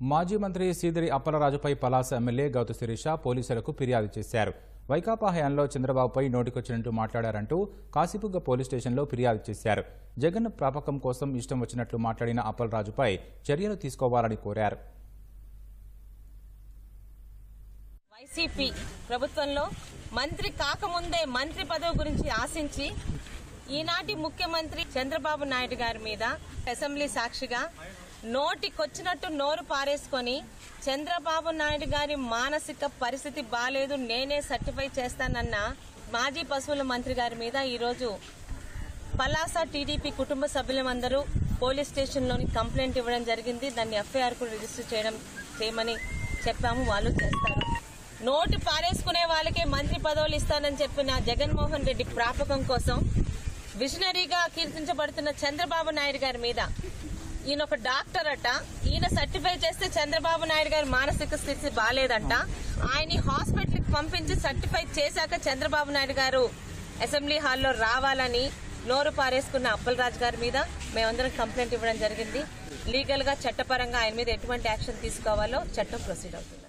మాజీ మంత్రి సీదిరి అప్పలరాజుపై పలాస ఎమ్మెల్యే గౌతు శిరీష పోలీసులకు ఫిర్యాదు చేశారు. వైకాపా హయాంలో చంద్రబాబుపై నోటికొచ్చినట్టు మాట్లాడారంటూ కాశీబుగ్గ పోలీస్ స్టేషన్లో ఫిర్యాదు చేశారు. జగన్ ప్రాపకం కోసం ఇష్టం వచ్చినట్లు మాట్లాడిన అప్పలరాజుపై చర్యలు తీసుకోవాలని కోరారు. వైసీపీ ప్రభుత్వంలో మంత్రి కాకముందే మంత్రి పదవి గురించి ఆశించి ఈనాటి ముఖ్యమంత్రి చంద్రబాబు నాయుడు గారి మీద అసెంబ్లీ సాక్షిగా నోటికొచ్చినట్టు నోరు పారేసుకొని చంద్రబాబు నాయుడు గారి మానసిక పరిస్థితి బాలేదు, నేనే సర్టిఫై చేస్తానన్న మాజీ పశువుల మంత్రి గారి మీద ఈరోజు పలాస టీడీపీ కుటుంబ సభ్యులందరూ పోలీస్ స్టేషన్లోని కంప్లైంట్ ఇవ్వడం జరిగింది. దాన్ని ఎఫ్ఐఆర్ కూడా రిజిస్టర్ చేయమని చెప్పాము. వాళ్ళు చేస్తారు. నోటు పారేసుకునే వాళ్ళకే మంత్రి పదవులు ఇస్తానని చెప్పిన జగన్మోహన్ రెడ్డి ప్రాపకం కోసం విజనరీగా కీర్తించబడుతున్న చంద్రబాబు నాయుడు గారి మీద ఈయన ఒక డాక్టర్ అట, ఈయన సర్టిఫై చేస్తే చంద్రబాబు నాయుడు గారి మానసిక స్థితి బాలేదంట. ఆయన్ని హాస్పిటల్కి పంపించి సర్టిఫై చేశాక చంద్రబాబు నాయుడు గారు అసెంబ్లీ హాల్లో రావాలని నోరు పారేసుకున్న అప్పలరాజు గారి మీద మేమందరం కంప్లైంట్ ఇవ్వడం జరిగింది. లీగల్ గా చట్టపరంగా ఆయన మీద ఎటువంటి యాక్షన్ తీసుకోవాలో చట్టం ప్రొసీడ్ అవుతుంది.